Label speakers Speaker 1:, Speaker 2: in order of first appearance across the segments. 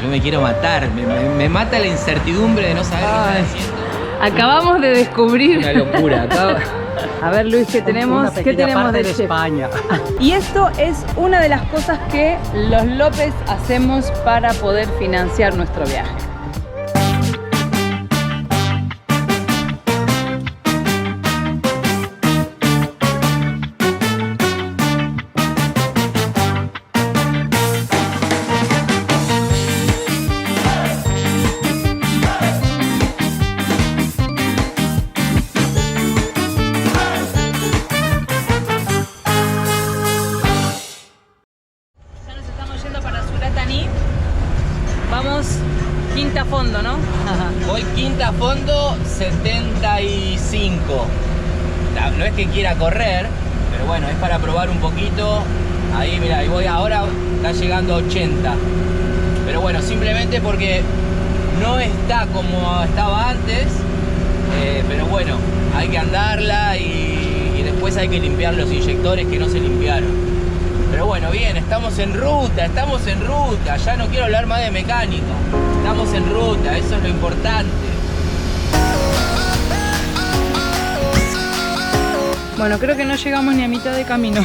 Speaker 1: Yo me quiero matar, me mata la incertidumbre de no saber qué estoy haciendo.
Speaker 2: Acabamos de descubrir.
Speaker 1: Una locura.
Speaker 2: A ver, Luis, ¿qué tenemos? ¿Qué tenemos de chef?
Speaker 3: España?
Speaker 2: Y esto es una de las cosas que los López hacemos para poder financiar nuestro viaje. Ya nos estamos yendo para Suratani. Vamos quinta fondo, ¿no?
Speaker 1: Voy quinta fondo, 75. No es que quiera correr, pero bueno, es para probar un poquito. Ahí, mira, ahí voy ahora, está llegando a 80. Pero bueno, simplemente porque no está como estaba antes. Pero bueno, hay que andarla y después hay que limpiar los inyectores que no se limpiaron. Pero bueno, bien, estamos en ruta, ya no quiero hablar más de mecánica. Estamos en ruta, eso es lo importante.
Speaker 2: Bueno, creo que no llegamos ni a mitad de camino.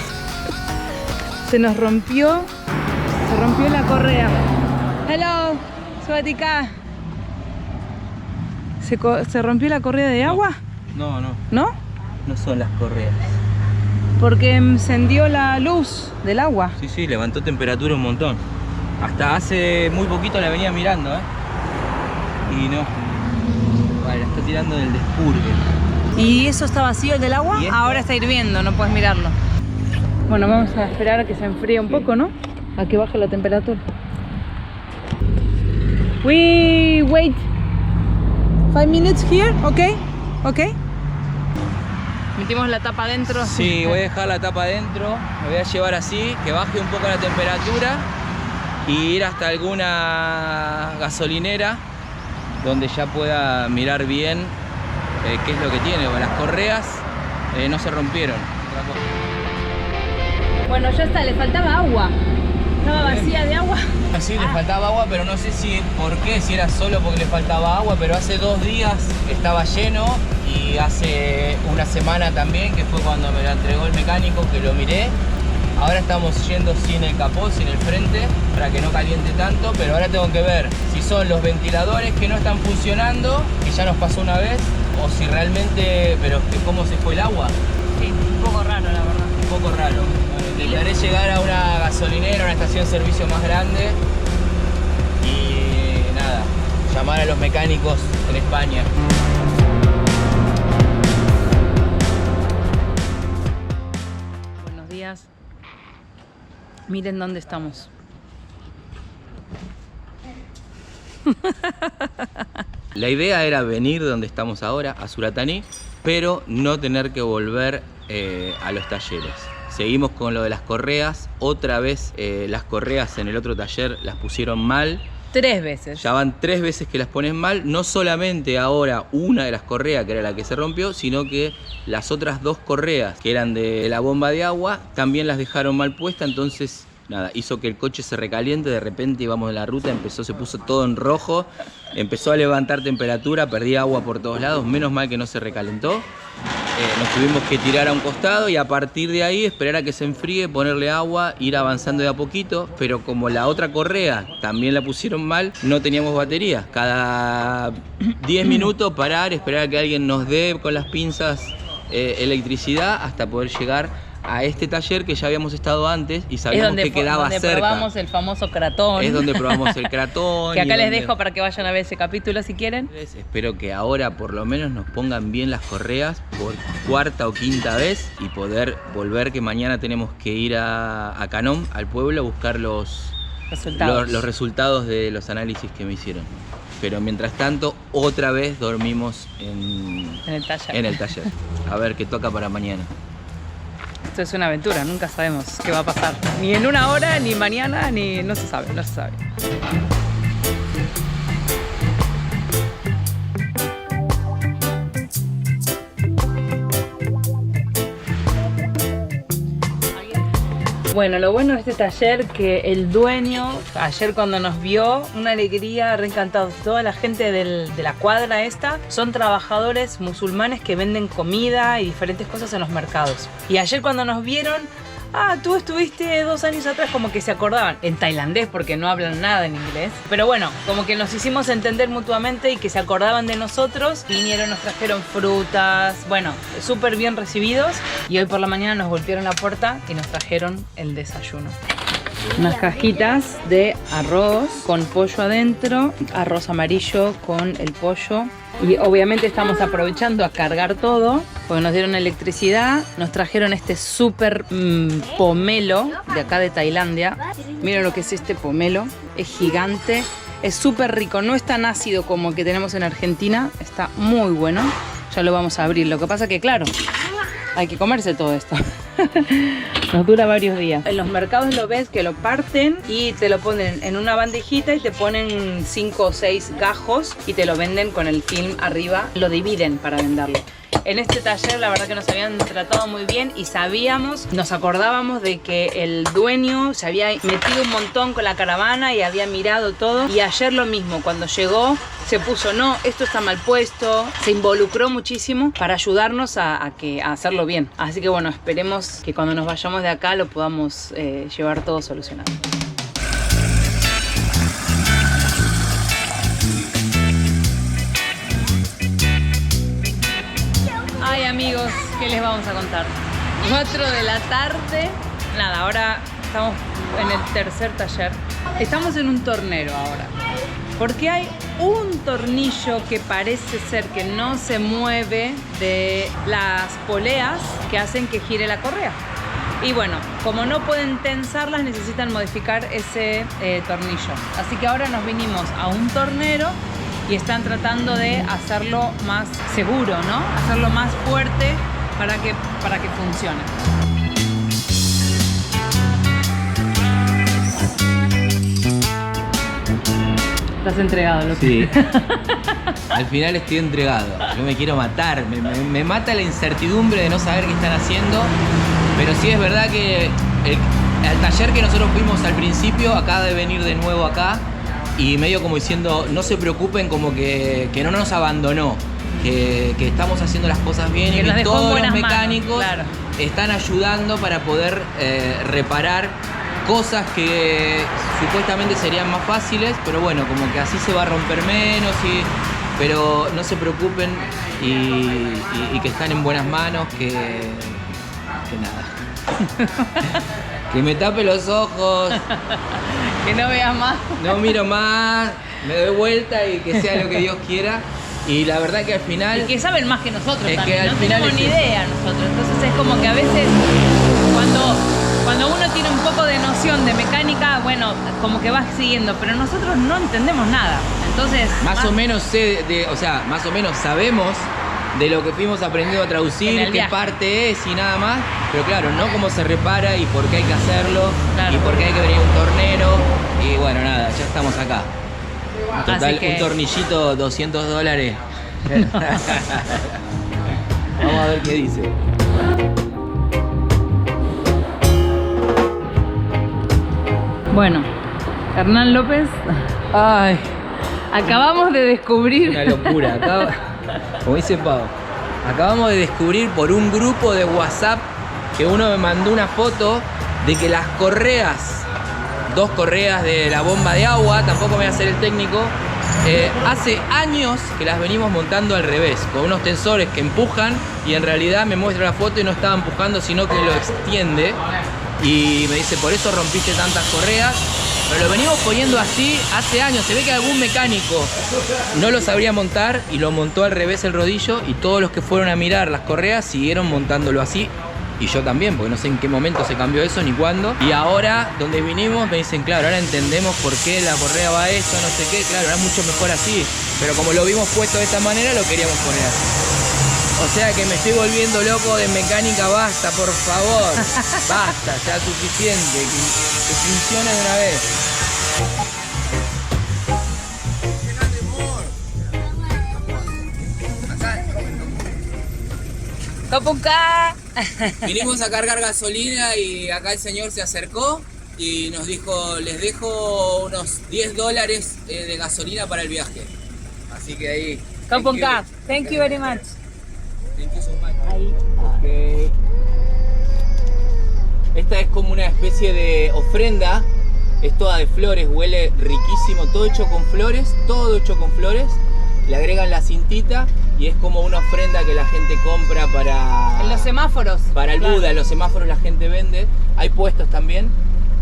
Speaker 2: Se rompió la correa. Hello, Suatica. ¿Se rompió la correa de agua?
Speaker 1: No,
Speaker 2: ¿No?
Speaker 1: no son las correas.
Speaker 2: Porque encendió la luz del agua.
Speaker 1: Sí, levantó temperatura un montón. Hasta hace muy poquito la venía mirando, y no. Vale, la está tirando del despurgue.
Speaker 2: ¿Y eso está vacío el del agua?
Speaker 1: ¿Y esto?
Speaker 2: Ahora está hirviendo, no puedes mirarlo. Bueno, vamos a esperar a que se enfríe un poco, ¿no? A que baje la temperatura. We wait 5 minutes here, okay? Metimos la tapa adentro.
Speaker 1: Sí, voy a dejar la tapa adentro, me voy a llevar así, que baje un poco la temperatura y ir hasta alguna gasolinera donde ya pueda mirar bien qué es lo que tiene. Bueno, las correas no se rompieron.
Speaker 2: Bueno, ya está, le faltaba agua. Estaba vacía de agua.
Speaker 1: Sí, le faltaba agua, pero no sé por qué, si era solo porque le faltaba agua, pero hace 2 días estaba lleno y hace una semana también, que fue cuando me la entregó el mecánico, que lo miré. Ahora estamos yendo sin el capó, sin el frente, para que no caliente tanto, pero ahora tengo que ver si son los ventiladores que no están funcionando, que ya nos pasó una vez, o si realmente, pero que cómo se fue el agua.
Speaker 2: Sí, un poco raro, la verdad.
Speaker 1: Un poco raro. Bueno, intentaré llegar a una gasolinera, una estación de servicio más grande y nada, llamar a los mecánicos en España.
Speaker 2: Buenos días. Miren dónde estamos.
Speaker 1: La idea era venir donde estamos ahora, a Suratani, pero no tener que volver a los talleres. Seguimos con lo de las correas. Otra vez las correas en el otro taller las pusieron mal.
Speaker 2: 3 veces.
Speaker 1: Ya van 3 veces que las ponen mal. No solamente ahora una de las correas, que era la que se rompió, sino que las otras 2 correas, que eran de la bomba de agua, también las dejaron mal puestas. Entonces, nada, hizo que el coche se recaliente. De repente íbamos en la ruta, se puso todo en rojo, empezó a levantar temperatura, perdí agua por todos lados. Menos mal que no se recalentó. Nos tuvimos que tirar a un costado y a partir de ahí esperar a que se enfríe, ponerle agua, ir avanzando de a poquito. Pero como la otra correa también la pusieron mal, no teníamos batería. Cada 10 minutos parar, esperar a que alguien nos dé con las pinzas electricidad hasta poder llegar a este taller que ya habíamos estado antes y sabíamos que quedaba
Speaker 2: donde
Speaker 1: cerca.
Speaker 2: Probamos el famoso cratón.
Speaker 1: Es donde probamos el cratón.
Speaker 2: Que acá les
Speaker 1: donde...
Speaker 2: dejo para que vayan a ver ese capítulo si quieren.
Speaker 1: Espero que ahora por lo menos nos pongan bien las correas por 4ª o 5ª vez y poder volver, que mañana tenemos que ir a Canón, al pueblo, a buscar los resultados de los análisis que me hicieron. Pero mientras tanto, otra vez dormimos en el taller. A ver qué toca para mañana.
Speaker 2: Esto es una aventura, nunca sabemos qué va a pasar. Ni en una hora, ni mañana, ni... no se sabe. Bueno, lo bueno de este taller que el dueño, ayer cuando nos vio, una alegría, re encantado. Toda la gente de la cuadra esta son trabajadores musulmanes que venden comida y diferentes cosas en los mercados. Y ayer cuando nos vieron, tú estuviste 2 años atrás, como que se acordaban en tailandés porque no hablan nada en inglés. Pero bueno, como que nos hicimos entender mutuamente y que se acordaban de nosotros. Vinieron, nos trajeron frutas, bueno, súper bien recibidos. Y hoy por la mañana nos golpearon la puerta y nos trajeron el desayuno. Unas cajitas de arroz con pollo adentro, arroz amarillo con el pollo. Y obviamente estamos aprovechando a cargar todo porque nos dieron electricidad. Nos trajeron este súper pomelo de acá de Tailandia. Miren lo que es este pomelo, es gigante, es súper rico, no es tan ácido como el que tenemos en Argentina, está muy bueno. Ya lo vamos a abrir, lo que pasa que claro, hay que comerse todo esto. Nos dura varios días. En los mercados lo ves que lo parten y te lo ponen en una bandejita y te ponen 5 o 6 gajos y te lo venden con el film arriba. Lo dividen para venderlo. En este taller la verdad que nos habían tratado muy bien y sabíamos, nos acordábamos de que el dueño se había metido un montón con la caravana y había mirado todo. Y ayer lo mismo, cuando llegó se puso, no, esto está mal puesto, se involucró muchísimo para ayudarnos a hacerlo bien. Así que bueno, esperemos que cuando nos vayamos de acá lo podamos llevar todo solucionado. Ay amigos, ¿qué les vamos a contar? 4 de la tarde, nada, ahora estamos en el tercer taller. Estamos en un tornero ahora, porque hay un tornillo que parece ser que no se mueve de las poleas que hacen que gire la correa. Y bueno, como no pueden tensarlas, necesitan modificar ese tornillo. Así que ahora nos vinimos a un tornero y están tratando de hacerlo más seguro, ¿no? Hacerlo más fuerte para que funcione. Estás entregado, López.
Speaker 1: Sí. Al final estoy entregado. Yo me quiero matar. Me mata la incertidumbre de no saber qué están haciendo. Pero sí es verdad que el taller que nosotros fuimos al principio acaba de venir de nuevo acá. Y medio como diciendo, no se preocupen, como que no nos abandonó. Que estamos haciendo las cosas bien y que todos los mecánicos están ayudando para poder reparar cosas que supuestamente serían más fáciles, pero bueno, como que así se va a romper menos, pero no se preocupen y que están en buenas manos, que nada. Que me tape los ojos.
Speaker 2: Que no veas más.
Speaker 1: No miro más, me doy vuelta y que sea lo que Dios quiera. Y la verdad que al final...
Speaker 2: Y que saben más que nosotros
Speaker 1: es
Speaker 2: también,
Speaker 1: que al
Speaker 2: no
Speaker 1: final
Speaker 2: tenemos ni idea nosotros. Entonces es como que a veces cuando uno tiene un poco de noción de mecánica, bueno, como que vas siguiendo, pero nosotros no entendemos nada. Entonces...
Speaker 1: Más o menos más o menos sabemos de lo que fuimos aprendiendo a traducir, qué parte es y nada más. Pero claro, no cómo se repara y por qué hay que hacerlo, y por qué hay que venir un tornero. Y bueno, nada, ya estamos acá. Total, un tornillito, $200. Vamos a ver qué dice.
Speaker 2: Bueno, Hernán López.
Speaker 1: Ay,
Speaker 2: Acabamos de descubrir...
Speaker 1: una locura. Como dice Pau, acabamos de descubrir por un grupo de WhatsApp que uno me mandó una foto de que las correas, 2 correas de la bomba de agua, tampoco me voy a hacer el técnico, hace años que las venimos montando al revés, con unos tensores que empujan y en realidad me muestra la foto y no estaba empujando, sino que lo extiende. Y me dice, por eso rompiste tantas correas. Pero lo venimos poniendo así hace años. Se ve que algún mecánico no lo sabría montar y lo montó al revés el rodillo, y todos los que fueron a mirar las correas siguieron montándolo así. Y yo también, porque no sé en qué momento se cambió eso ni cuándo. Y ahora, donde vinimos, me dicen, claro, ahora entendemos por qué la correa va a esto, no sé qué. Claro, era mucho mejor así. Pero como lo vimos puesto de esta manera, lo queríamos poner así. O sea que me estoy volviendo loco de mecánica, basta, por favor. Basta, ya suficiente. Que funcione de una vez.
Speaker 2: ¡Capuca!
Speaker 1: Vinimos a cargar gasolina y acá el señor se acercó y nos dijo, les dejo unos $10 de gasolina para el viaje. Así que ahí...
Speaker 2: Coupon gas. Thank you very much.
Speaker 1: Thank you so much.
Speaker 2: Ahí.
Speaker 1: Okay. Esta es como una especie de ofrenda. Es toda de flores, huele riquísimo. Todo hecho con flores, todo hecho con flores. Le agregan la cintita y es como una ofrenda que la gente compra para...
Speaker 2: En los semáforos.
Speaker 1: Para el
Speaker 2: claro.
Speaker 1: Buda, en los semáforos la gente vende. Hay puestos también.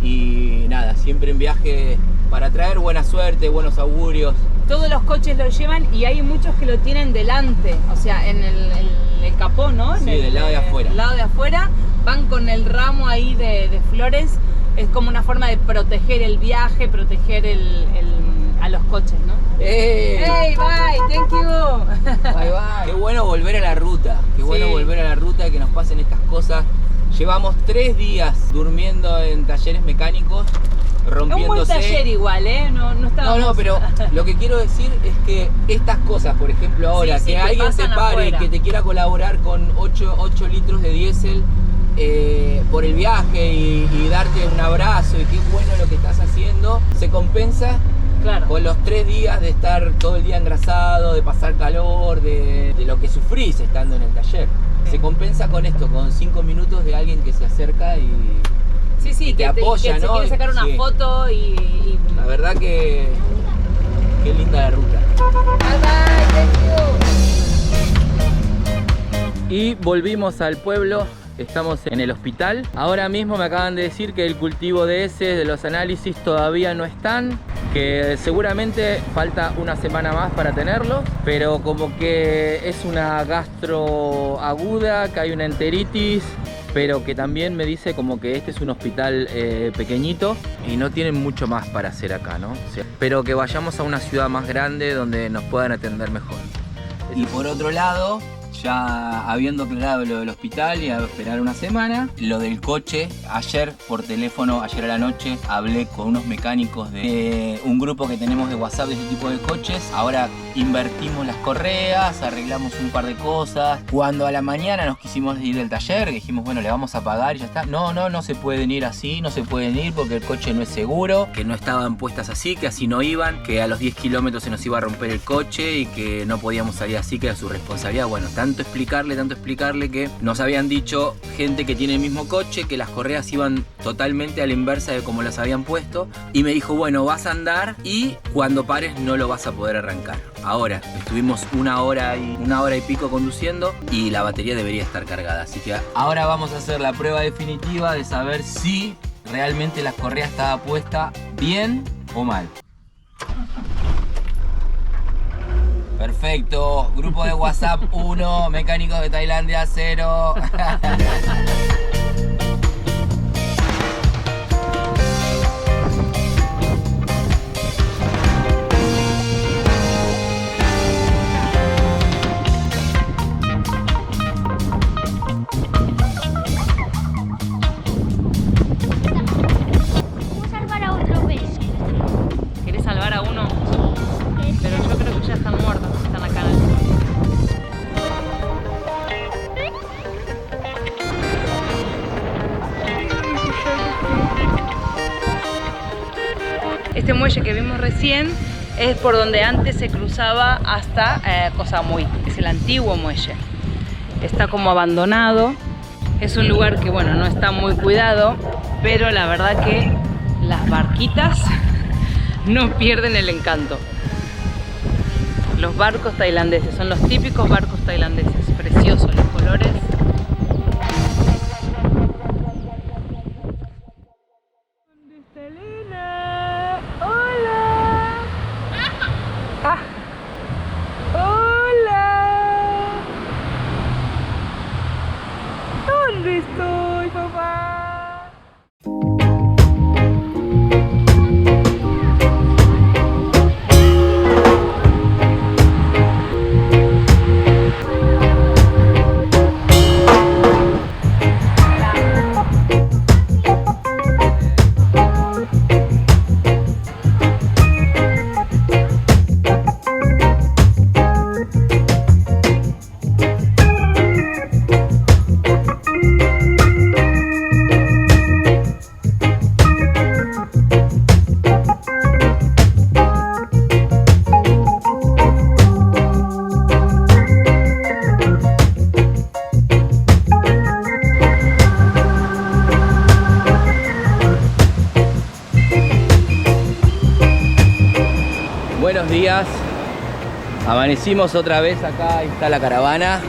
Speaker 1: Y nada, siempre en viaje para traer buena suerte, buenos augurios.
Speaker 2: Todos los coches lo llevan y hay muchos que lo tienen delante, o sea, en el capó, ¿no?
Speaker 1: Sí, del lado de afuera.
Speaker 2: Del lado de afuera, van con el ramo ahí de flores. Es como una forma de proteger el viaje, proteger a los coches, ¿no? Hey, bye, thank you.
Speaker 1: Bye, bye. Qué bueno volver a la ruta, qué bueno volver a la ruta, que nos pasen estas cosas. Llevamos 3 días durmiendo en talleres mecánicos, rompiéndose.
Speaker 2: Un buen taller igual, ¿eh? No estábamos...
Speaker 1: No, pero lo que quiero decir es que estas cosas, por ejemplo ahora,
Speaker 2: Sí,
Speaker 1: que
Speaker 2: que
Speaker 1: alguien te
Speaker 2: pasan
Speaker 1: pare,
Speaker 2: afuera.
Speaker 1: que te quiera colaborar con 8 litros de diésel por el viaje y darte un abrazo y qué bueno lo que estás haciendo, se compensa
Speaker 2: Claro.
Speaker 1: con los 3 días de estar todo el día engrasado, de pasar calor, de lo que sufrís estando en el taller. Se compensa con esto, con 5 minutos de alguien que se acerca y
Speaker 2: Sí,
Speaker 1: te
Speaker 2: que
Speaker 1: apoya,
Speaker 2: que se
Speaker 1: ¿no?
Speaker 2: quiere sacar una
Speaker 1: Sí.
Speaker 2: foto y...
Speaker 1: la verdad que qué linda la ruta.
Speaker 2: Bye bye, thank you.
Speaker 1: Y volvimos al pueblo, estamos en el hospital. Ahora mismo me acaban de decir que el cultivo de heces, de los análisis todavía no están, que seguramente falta una semana más para tenerlos, pero como que es una gastro aguda, que hay una enteritis, pero que también me dice como que este es un hospital pequeñito y no tienen mucho más para hacer acá, ¿no? O sea, pero que vayamos a una ciudad más grande donde nos puedan atender mejor. Y por otro lado, ya habiendo aclarado lo del hospital y a esperar una semana, lo del coche, ayer por teléfono, ayer a la noche, hablé con unos mecánicos de un grupo que tenemos de WhatsApp de este tipo de coches. Ahora invertimos las correas, arreglamos un par de cosas. Cuando a la mañana nos quisimos ir del taller, dijimos, bueno, le vamos a pagar y ya está. No se pueden ir así, no se pueden ir porque el coche no es seguro, que no estaban puestas así, que así no iban, que a los 10 kilómetros se nos iba a romper el coche y que no podíamos salir así, que era su responsabilidad. Bueno, tanto explicarle que nos habían dicho gente que tiene el mismo coche que las correas iban totalmente a la inversa de como las habían puesto, y me dijo, bueno, vas a andar y cuando pares no lo vas a poder arrancar. Ahora, estuvimos una hora y pico conduciendo y la batería debería estar cargada, así que ahora vamos a hacer la prueba definitiva de saber si realmente la correa estaba puesta bien o mal. Perfecto, grupo de WhatsApp 1, mecánicos de Tailandia 0.
Speaker 3: ¿Cómo salvar a otro pez?
Speaker 2: ¿Querés salvar a uno? Pero yo creo que ya están muertos, están acá en el... Este muelle que vimos recién es por donde antes se cruzaba hasta Koh Samui, es el antiguo muelle. Está como abandonado, es un lugar que bueno, no está muy cuidado, pero la verdad que las barquitas no pierden el encanto. Los barcos tailandeses, son los típicos barcos tailandeses, preciosos los colores. ¿Dónde está Elena? ¡Hola! ¡Ah! ¡Hola! ¿Dónde estoy, papá?
Speaker 1: Buenos días. Amanecimos otra vez acá, ahí está la caravana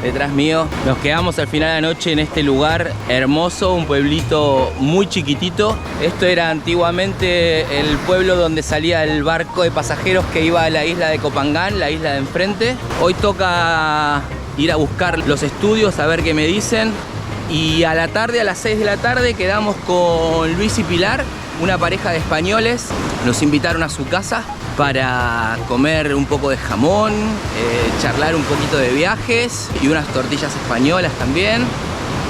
Speaker 1: detrás mío. Nos quedamos al final de la noche en este lugar hermoso, un pueblito muy chiquitito. Esto era antiguamente el pueblo donde salía el barco de pasajeros que iba a la isla de Copangán, la isla de enfrente. Hoy toca ir a buscar los estudios, a ver qué me dicen. Y a la tarde, a las 6 de la tarde, quedamos con Luis y Pilar, una pareja de españoles. Nos invitaron a su casa para comer un poco de jamón, charlar un poquito de viajes y unas tortillas españolas también.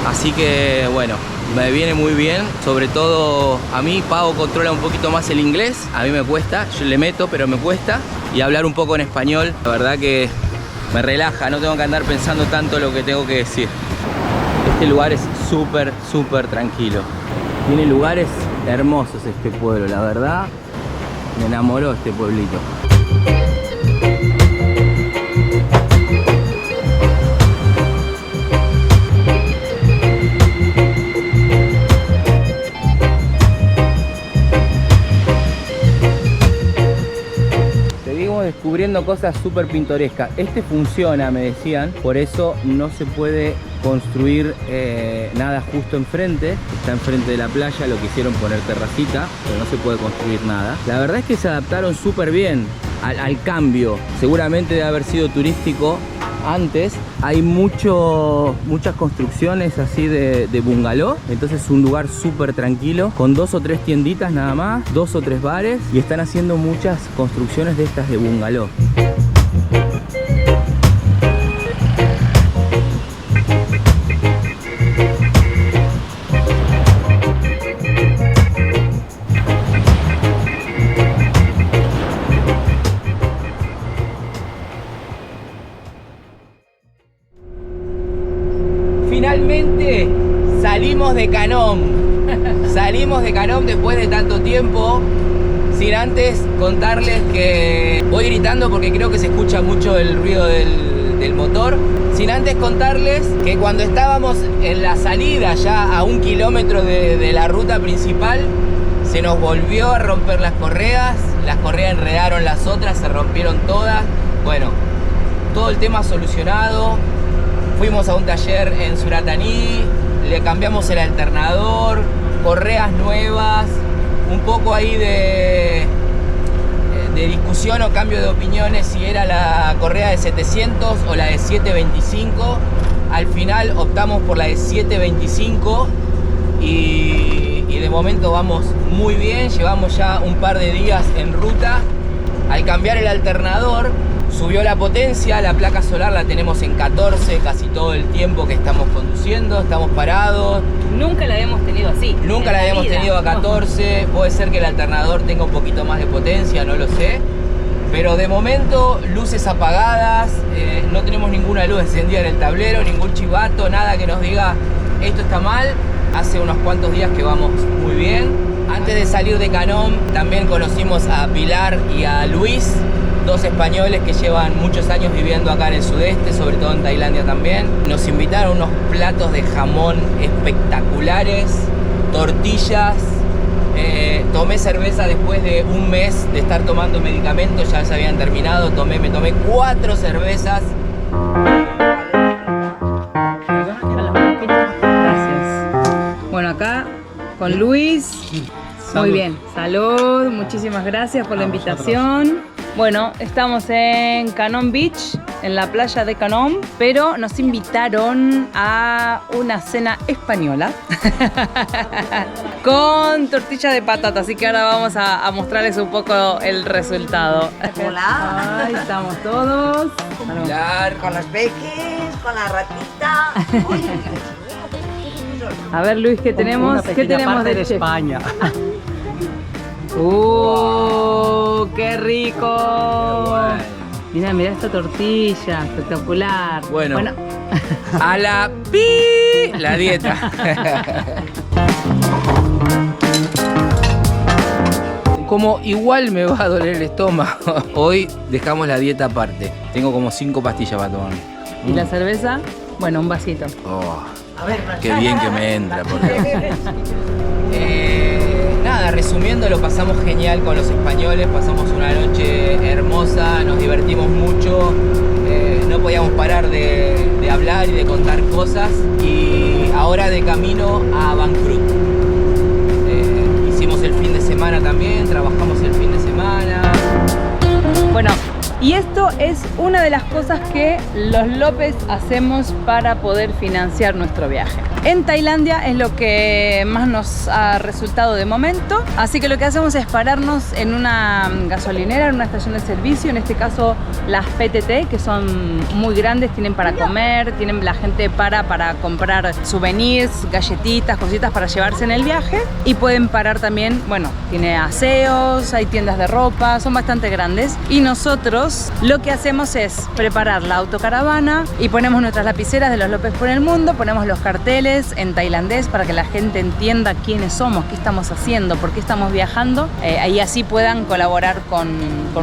Speaker 1: Así que bueno, me viene muy bien. Sobre todo a mí, Pau controla un poquito más el inglés. A mí me cuesta, yo le meto, pero me cuesta. Y hablar un poco en español, la verdad que me relaja, no tengo que andar pensando tanto lo que tengo que decir. Este lugar es súper, súper tranquilo. Tiene lugares hermosos este pueblo, la verdad. Me enamoró este pueblito. Seguimos descubriendo cosas súper pintorescas. Este funciona, me decían, por eso no se puede construir nada justo enfrente. Está enfrente de la playa, lo quisieron poner terracita, pero no se puede construir nada. La verdad es que se adaptaron súper bien al cambio. Seguramente debe haber sido turístico antes. Hay muchas construcciones así de bungalow. Entonces es un lugar súper tranquilo, con 2 o 3 tienditas nada más, 2 o 3 bares, y están haciendo muchas construcciones de estas de bungalow. Finalmente salimos de Canón. Salimos de Canón después de tanto tiempo. Sin antes contarles que voy gritando porque creo que se escucha mucho el ruido del motor. Sin antes contarles que cuando estábamos en la salida, ya a 1 kilómetro de la ruta principal, se nos volvió a romper las correas. Las correas enredaron las otras, se rompieron todas. Bueno, todo el tema solucionado. Fuimos a un taller en Surataní, le cambiamos el alternador, correas nuevas, un poco ahí de discusión o cambio de opiniones si era la correa de 700 o la de 725. Al final optamos por la de 725 y de momento vamos muy bien. Llevamos ya un par de días en ruta. Al cambiar el alternador subió la potencia, la placa solar la tenemos en 14 casi todo el tiempo que estamos conduciendo, estamos parados.
Speaker 2: Nunca la habíamos tenido así.
Speaker 1: Nunca la habíamos tenido a 14, puede ser que el alternador tenga un poquito más de potencia, no lo sé. Pero de momento, luces apagadas, no tenemos ninguna luz encendida en el tablero, ningún chivato, nada que nos diga esto está mal. Hace unos cuantos días que vamos muy bien. Antes de salir de Canón también conocimos a Pilar y a Luis, 2 españoles que llevan muchos años viviendo acá en el sudeste, sobre todo en Tailandia también. Nos invitaron unos platos de jamón espectaculares, tortillas. Tomé cerveza después de un mes de estar tomando medicamentos, ya se habían terminado. Me tomé 4 cervezas.
Speaker 2: Gracias. Bueno, acá con Luis. Muy bien, salud, muchísimas gracias por la invitación. Bueno, estamos en Canón Beach, en la playa de Canón, pero nos invitaron a una cena española con tortilla de patata, así que ahora vamos a mostrarles un poco el resultado.
Speaker 3: Hola.
Speaker 2: Ahí estamos todos.
Speaker 1: Pilar.
Speaker 3: Con los peques, con la ratita.
Speaker 2: A ver, Luis, ¿qué tenemos? ¿Qué tenemos de chef?
Speaker 4: España?
Speaker 2: ¡Qué rico!
Speaker 1: Qué bueno.
Speaker 2: Mira esta tortilla, espectacular.
Speaker 1: Bueno. A la pi la dieta. Como igual me va a doler el estómago, hoy dejamos la dieta aparte. Tengo como 5 pastillas para tomar.
Speaker 2: ¿Y la cerveza? Bueno, un vasito.
Speaker 1: Oh, qué bien que me entra, por Dios. Nada, resumiendo, lo pasamos genial con los españoles. Pasamos una noche divertimos mucho, no podíamos parar de hablar y de contar cosas. Y ahora de camino a Bancroft. Hicimos el fin de semana también, trabajamos el fin de semana.
Speaker 2: Bueno, y esto es una de las cosas que los López hacemos para poder financiar nuestro viaje. En Tailandia es lo que más nos ha resultado de momento, así que lo que hacemos es pararnos en una gasolinera, en una estación de servicio, en este caso las PTT, que son muy grandes, tienen para comer, tienen la gente para comprar souvenirs, galletitas, cositas para llevarse en el viaje, y pueden parar también, bueno, tiene aseos, hay tiendas de ropa, son bastante grandes, y nosotros lo que hacemos es preparar la autocaravana y ponemos nuestras lapiceras de los López por el mundo, ponemos los carteles en tailandés para que la gente entienda quiénes somos, qué estamos haciendo, por qué estamos viajando, y así puedan colaborar con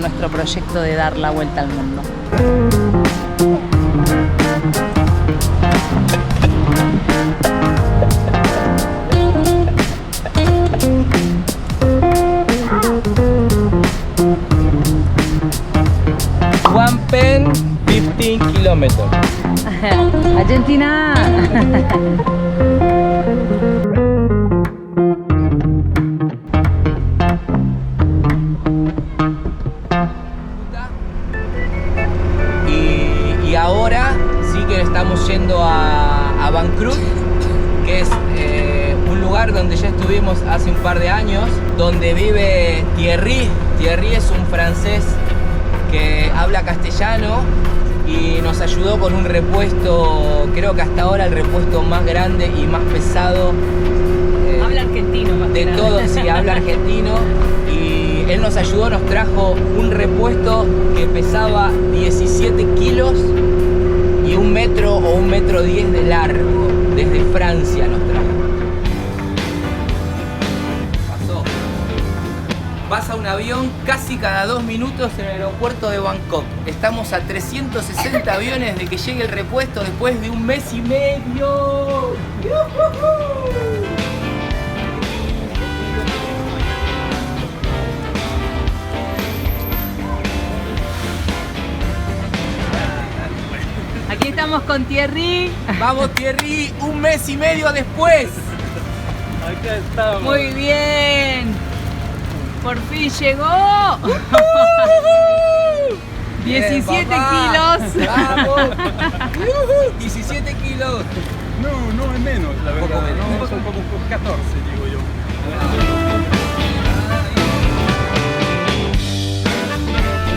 Speaker 2: nuestro proyecto de dar la vuelta al mundo.
Speaker 1: One Pen, 15 kilómetros.
Speaker 2: Argentina.
Speaker 1: Y ahora sí que estamos yendo a Bancroft, que es un lugar donde ya estuvimos hace un par de años, donde vive Thierry. Thierry es un francés que habla castellano y nos ayudó con un repuesto, creo que hasta ahora el repuesto más grande y más pesado.
Speaker 2: Habla argentino más
Speaker 1: de todo, sí, habla argentino. Y él nos ayudó, nos trajo un repuesto que pesaba 17 kilos y 1 metro o 1,10 metros de largo. Desde Francia nos trajo. Pasa un avión casi cada 2 minutos en el aeropuerto de Bangkok. Estamos a 360 aviones de que llegue el repuesto después de 1 mes y medio.
Speaker 2: Aquí estamos con Thierry.
Speaker 1: Vamos Thierry, 1 mes y medio después.
Speaker 4: Acá estamos.
Speaker 2: Muy bien. Por fin llegó. 17 kilos.
Speaker 1: Vamos. 17 kilos.
Speaker 4: No es menos, la verdad.
Speaker 1: Poco menos.
Speaker 4: No, son como 14, digo yo.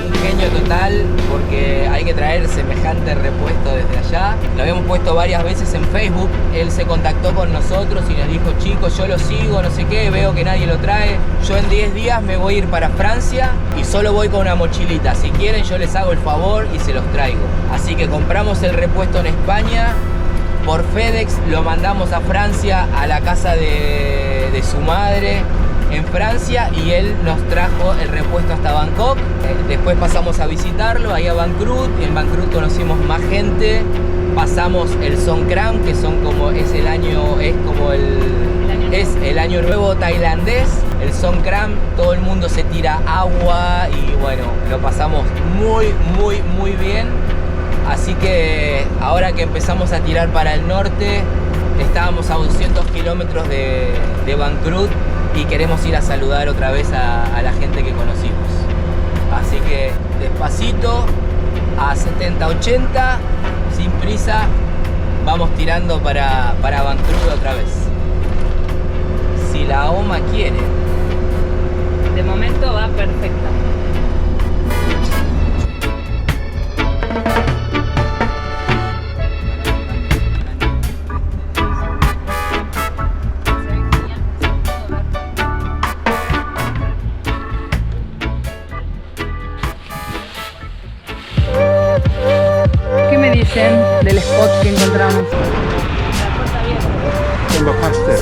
Speaker 1: Un genio total, porque hay que traer semejante repuesto desde allá. Lo habíamos puesto varias veces en Facebook. Él se contactó con nosotros y nos dijo: chicos, yo lo sigo, no sé qué, veo que nadie lo trae. Yo en 10 días me voy a ir para Francia y solo voy con una mochilita. Si quieren yo les hago el favor y se los traigo. Así que compramos el repuesto en España. Por FedEx lo mandamos a Francia, a la casa de su madre en Francia, y él nos trajo el repuesto hasta Bangkok. Después pasamos a visitarlo ahí a Bancroft. En Bancroft conocimos más gente. Pasamos el Songkran, que es el año nuevo tailandés. El Songkran, todo el mundo se tira agua y bueno, lo pasamos muy bien. Así que ahora que empezamos a tirar para el norte, estábamos a 200 kilómetros de Bancroft y queremos ir a saludar otra vez a la gente que conocimos. Así que despacito, a 70-80, sin prisa, vamos tirando para Bancroft otra vez. Si la OMA quiere.
Speaker 2: De momento va perfecta. ¿Qué me dicen del spot que encontramos?
Speaker 5: I'm a pastor.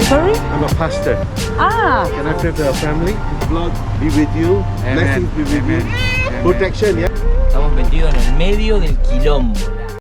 Speaker 2: Sorry?
Speaker 5: I'm a pastor.
Speaker 2: Ah,
Speaker 5: Can I pray for your family? Lord be with you. Blessings be with you. Protection, yeah?
Speaker 1: Estamos metidos en el medio del quilombo.